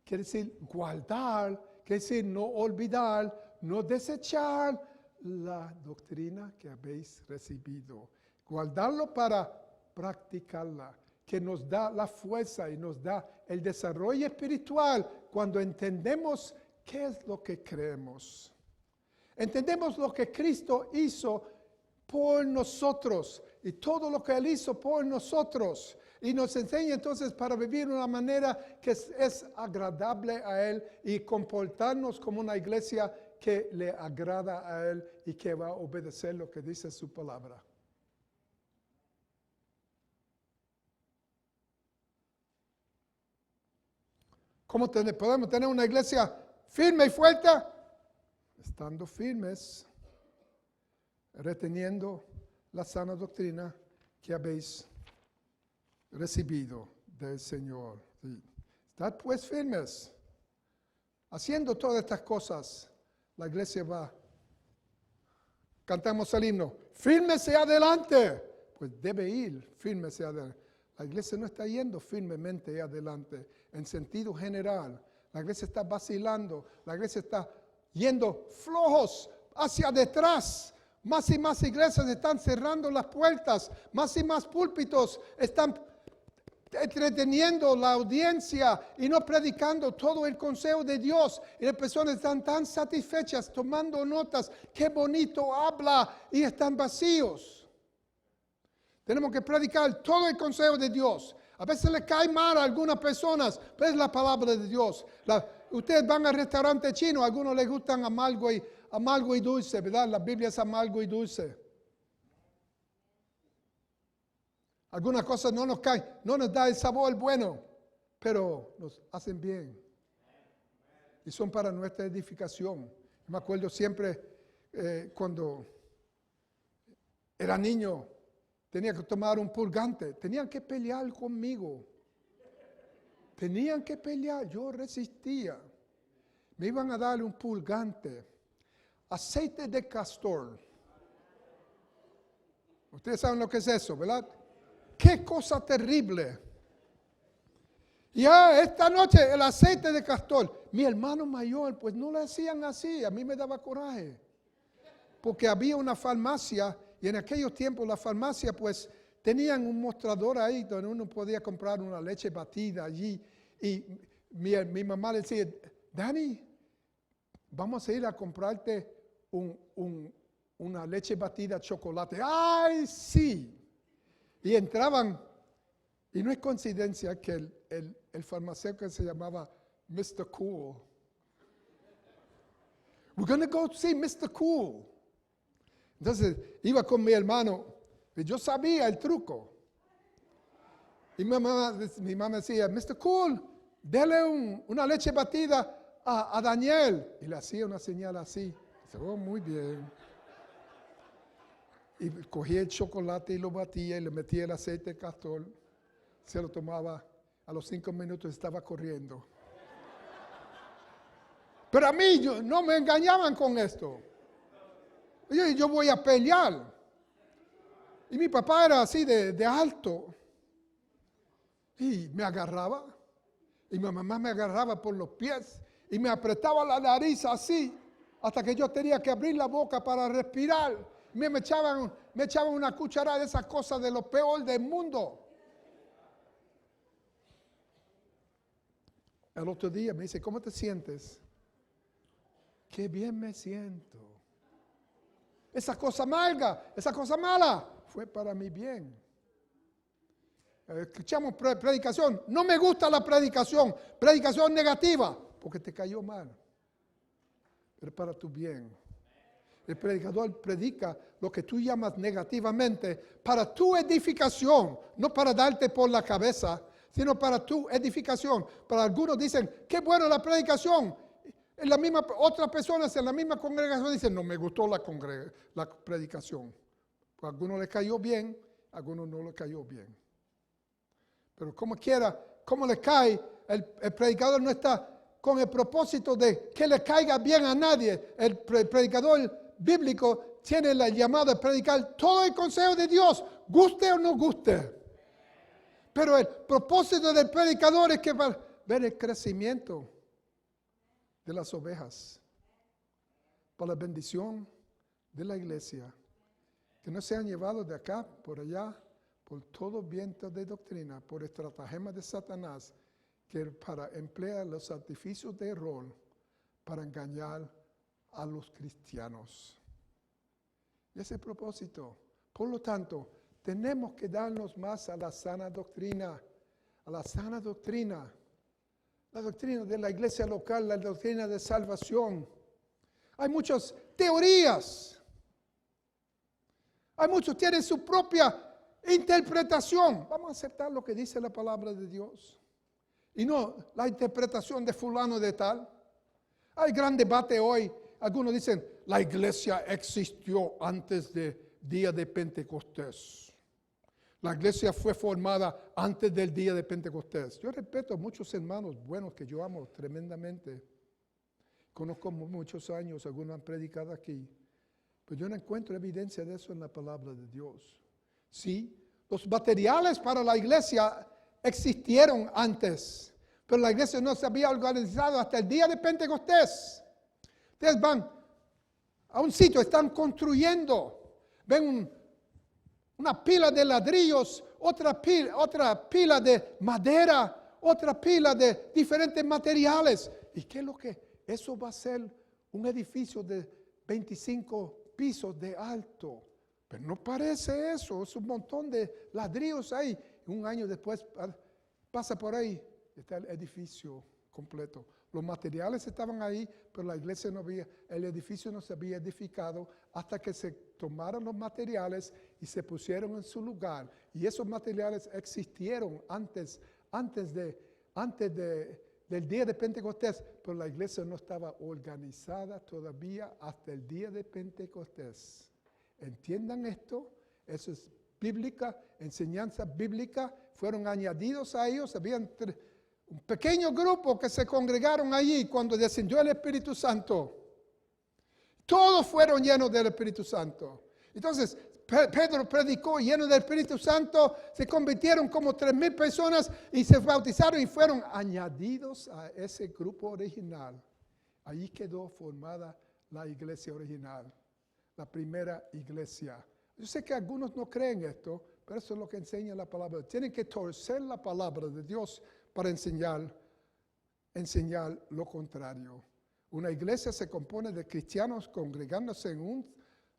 Speaker 1: Quiere decir guardar, quiere decir no olvidar, no desechar la doctrina que habéis recibido. Guardarlo para practicarla, que nos da la fuerza y nos da el desarrollo espiritual cuando entendemos qué es lo que creemos. Entendemos lo que Cristo hizo por nosotros y todo lo que Él hizo por nosotros. Y nos enseña entonces para vivir de una manera que es agradable a Él y comportarnos como una iglesia que le agrada a Él y que va a obedecer lo que dice su palabra. ¿Cómo podemos tener una iglesia firme y fuerte? Estando firmes, reteniendo la sana doctrina que habéis recibido del Señor. Sí. Estad pues firmes. haciendo todas estas cosas, la iglesia va. Cantamos el himno, fírmese adelante. Pues debe ir, fírmese adelante. La iglesia no está yendo firmemente adelante, en sentido general. La iglesia está vacilando, la iglesia está yendo flojos hacia detrás. Más y más iglesias están cerrando las puertas, más y más púlpitos están entreteniendo la audiencia y no predicando todo el consejo de Dios. Y las personas están tan satisfechas tomando notas, qué bonito habla, y están vacíos. Tenemos que predicar todo el consejo de Dios. A veces le cae mal a algunas personas, pero es la palabra de Dios. Ustedes van al restaurante chino, a algunos les gustan amargo y dulce, ¿verdad? La Biblia es amargo y dulce. Algunas cosas no nos caen, no nos da el sabor bueno, pero nos hacen bien. Y son para nuestra edificación. Me acuerdo siempre cuando era niño, tenía que tomar un purgante. Tenían que pelear conmigo. Tenían que pelear. Yo resistía. Me iban a dar un purgante. Aceite de castor. Ustedes saben lo que es eso, ¿verdad? ¡Qué cosa terrible! Ya esta noche el aceite de castor. Mi hermano mayor, pues no le hacían así. A mí me daba coraje. Porque había una farmacia y en aquellos tiempos la farmacia pues tenían un mostrador ahí donde uno podía comprar una leche batida allí. Y mi mamá le decía, Dani, vamos a ir a comprarte una leche batida chocolate. ¡Ay, sí! Y entraban, y no es coincidencia que el farmacéutico se llamaba Mr. Cool. We're going to go see Mr. Cool. Entonces, iba con mi hermano, y yo sabía el truco. Y mi mamá decía, Mr. Cool, dele una leche batida a Daniel. Y le hacía una señal así. Dice, oh, muy bien. Y cogía el chocolate y lo batía y le metía el aceite de castor. Se lo tomaba. A los 5 minutos estaba corriendo. Pero a mí no me engañaban con esto. Yo voy a pelear. Y mi papá era así de alto. Y me agarraba. Y mi mamá me agarraba por los pies. Y me apretaba la nariz así. Hasta que yo tenía que abrir la boca para respirar. Me echaban una cucharada de esas cosas de lo peor del mundo. El otro día me dice, ¿cómo te sientes? Qué bien me siento. Esa cosa amarga, esa cosa mala, fue para mi bien. Escuchamos predicación. No me gusta la predicación negativa, porque te cayó mal. Pero para tu bien. El predicador predica lo que tú llamas negativamente para tu edificación, no para darte por la cabeza, sino para tu edificación. Para algunos dicen, qué bueno la predicación. Otras personas en la misma congregación dicen, no me gustó la predicación. A algunos les cayó bien, a algunos no les cayó bien. Pero como quiera, como le cae, el predicador no está con el propósito de que le caiga bien a nadie. El predicador bíblico tiene la llamada de predicar todo el consejo de Dios, guste o no guste. Pero el propósito del predicador es que va a ver el crecimiento de las ovejas, para la bendición de la iglesia, que no sean llevados de acá, por allá, por todo viento de doctrina, por estratagemas de Satanás, que para emplear los artificios de error para engañar a los cristianos. Y ese propósito. Por lo tanto, tenemos que darnos más a la sana doctrina, a la sana doctrina. La doctrina de la iglesia local, la doctrina de salvación. Hay muchas teorías. Hay muchos que tienen su propia interpretación. Vamos a aceptar lo que dice la palabra de Dios. Y no la interpretación de fulano de tal. Hay gran debate hoy. Algunos dicen, la iglesia existió antes del día de Pentecostés. La iglesia fue formada antes del día de Pentecostés. Yo respeto a muchos hermanos buenos que yo amo tremendamente. Conozco muchos años, algunos han predicado aquí, pero yo no encuentro evidencia de eso en la palabra de Dios. Sí, los materiales para la iglesia existieron antes, pero la iglesia no se había organizado hasta el día de Pentecostés. Ustedes van a un sitio, están construyendo, ven una pila de ladrillos, otra pila de madera, otra pila de diferentes materiales. ¿Y qué es lo que? Eso va a ser un edificio de 25 pisos de alto. Pero no parece eso, es un montón de ladrillos ahí. Un año después pasa por ahí, está el edificio completo. Los materiales estaban ahí, pero la iglesia no había, el edificio no se había edificado hasta que se tomaron los materiales y se pusieron en su lugar. Y esos materiales existieron antes del día de Pentecostés, pero la iglesia no estaba organizada todavía hasta el día de Pentecostés. ¿Entiendan esto? Eso es bíblica, enseñanza bíblica. Fueron añadidos a ellos, habían un pequeño grupo que se congregaron allí cuando descendió el Espíritu Santo. Todos fueron llenos del Espíritu Santo. Entonces, Pedro predicó lleno del Espíritu Santo, se convirtieron como 3,000 personas y se bautizaron y fueron añadidos a ese grupo original. Allí quedó formada la iglesia original, la primera iglesia. Yo sé que algunos no creen esto, pero eso es lo que enseña la palabra. Tienen que torcer la palabra de Dios para enseñar lo contrario. Una iglesia se compone de cristianos congregándose en un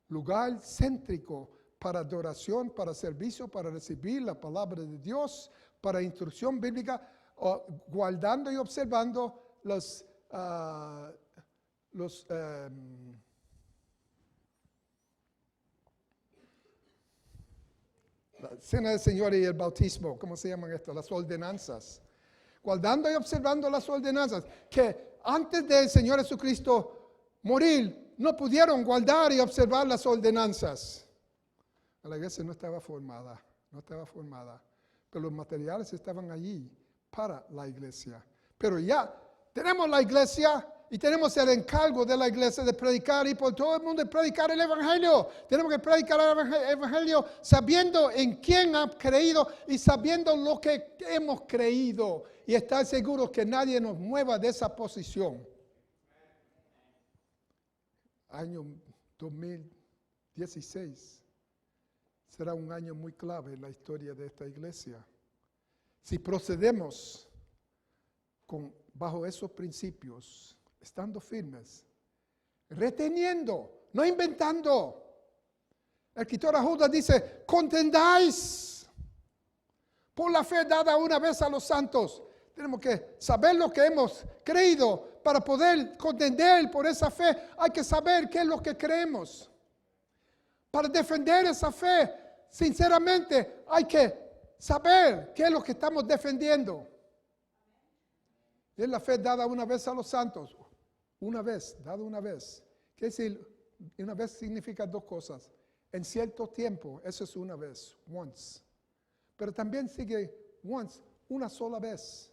Speaker 1: lugar céntrico para adoración, para servicio, para recibir la palabra de Dios, para instrucción bíblica, guardando y observando la cena del Señor y el bautismo, ¿cómo se llaman esto? Las ordenanzas. Guardando y observando las ordenanzas, que antes del Señor Jesucristo morir, no pudieron guardar y observar las ordenanzas. La iglesia no estaba formada, pero los materiales estaban allí para la iglesia. Pero ya tenemos la iglesia y tenemos el encargo de la iglesia de predicar y por todo el mundo predicar el evangelio. Tenemos que predicar el evangelio sabiendo en quién ha creído y sabiendo lo que hemos creído y estar seguros que nadie nos mueva de esa posición. Año 2016 será un año muy clave en la historia de esta iglesia. Si procedemos bajo esos principios, estando firmes, reteniendo, no inventando. El escritor a Judas dice, contendáis por la fe dada una vez a los santos. Tenemos que saber lo que hemos creído. Para poder contender por esa fe, hay que saber qué es lo que creemos. Para defender esa fe, sinceramente, hay que saber qué es lo que estamos defendiendo. Es la fe dada una vez a los santos. Una vez, dada una vez. ¿Qué decir? Una vez significa dos cosas. En cierto tiempo, eso es una vez, once. Pero también sigue once, una sola vez.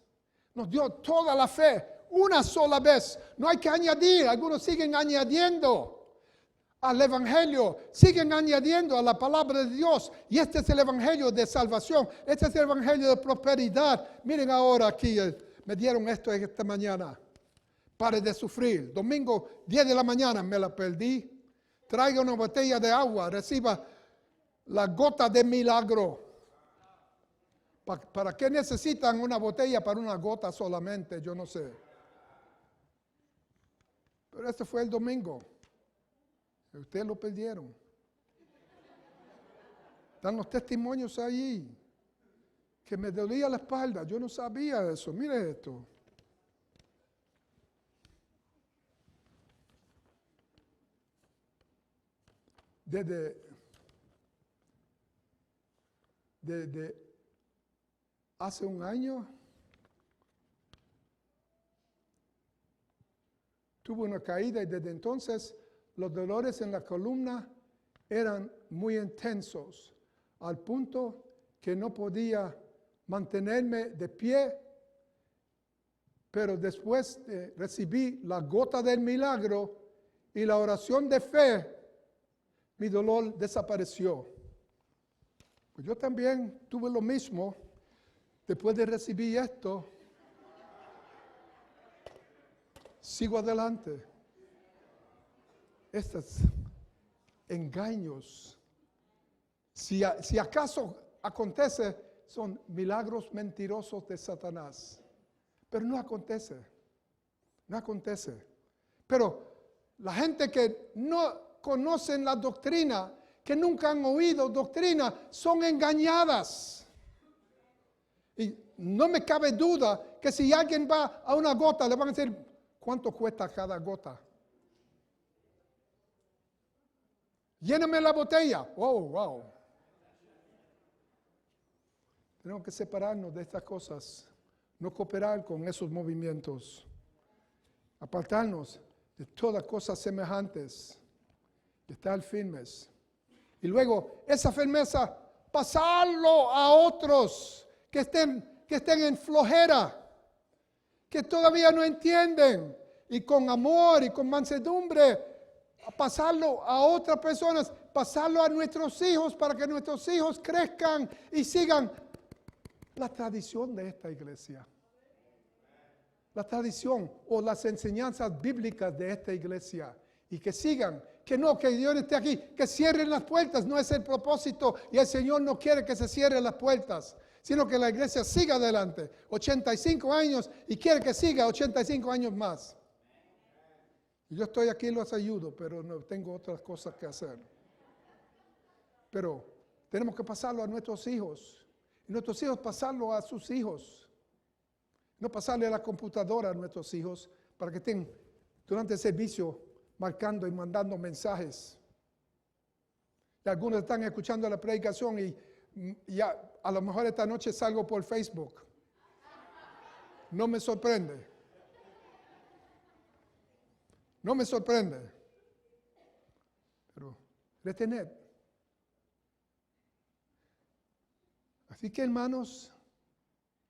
Speaker 1: Nos dio toda la fe, una sola vez. No hay que añadir. Algunos siguen añadiendo al evangelio, siguen añadiendo a la palabra de Dios. Y este es el evangelio de salvación. Este es el evangelio de prosperidad. Miren ahora aquí, me dieron esto esta mañana. Pare de sufrir. Domingo, 10 de la mañana, me la perdí. Traiga una botella de agua, reciba la gota de milagro. ¿Para qué necesitan una botella para una gota solamente? Yo no sé. Pero este fue el domingo. Ustedes lo perdieron. Están los testimonios ahí. Que me dolía la espalda. Yo no sabía eso. Mire esto. Desde hace un año tuve una caída y desde entonces los dolores en la columna eran muy intensos, al punto que no podía mantenerme de pie Pero después de recibir la gota del milagro y la oración de fe, mi dolor desapareció. Pues yo también tuve lo mismo después de recibir esto. Sigo adelante. Estos engaños, si acaso acontece, son milagros mentirosos de Satanás. Pero no acontece. No acontece. Pero la gente que no conocen la doctrina, que nunca han oído doctrina, son engañadas. Y no me cabe duda que si alguien va a una gota, le van a decir, ¿cuánto cuesta cada gota? Lléname la botella. Wow. Tenemos que separarnos de estas cosas, no cooperar con esos movimientos, apartarnos de todas cosas semejantes, y estar firmes. Y luego, esa firmeza, pasarlo a otros que estén en flojera, que todavía no entienden, y con amor y con mansedumbre, pasarlo a otras personas, pasarlo a nuestros hijos para que nuestros hijos crezcan y sigan la tradición de esta iglesia. La tradición o las enseñanzas bíblicas de esta iglesia. Y que sigan, que Dios esté aquí, que cierren las puertas, no es el propósito y el Señor no quiere que se cierren las puertas, sino que la iglesia siga adelante, 85 años y quiere que siga 85 años más. Yo estoy aquí y los ayudo, pero no tengo otras cosas que hacer. Pero tenemos que pasarlo a nuestros hijos, y nuestros hijos pasarlo a sus hijos. No pasarle a la computadora a nuestros hijos para que estén durante el servicio marcando y mandando mensajes. Y algunos están escuchando la predicación y ya a lo mejor esta noche salgo por Facebook. No me sorprende. No me sorprende. Pero retener. Así que hermanos,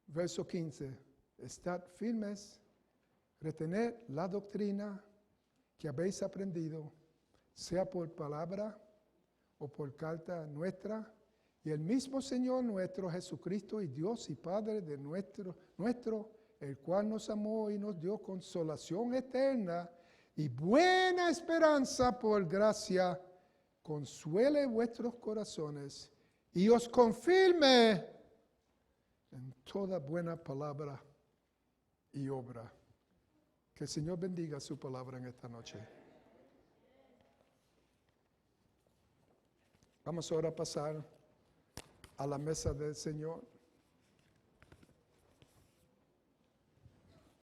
Speaker 1: verso 15, estad firmes, retener la doctrina que habéis aprendido, sea por palabra o por carta nuestra, y el mismo Señor nuestro Jesucristo y Dios y Padre de nuestro, el cual nos amó y nos dio consolación eterna y buena esperanza por gracia, consuele vuestros corazones y os confirme en toda buena palabra y obra. Que el Señor bendiga su palabra en esta noche. Vamos ahora a pasar a la mesa del Señor.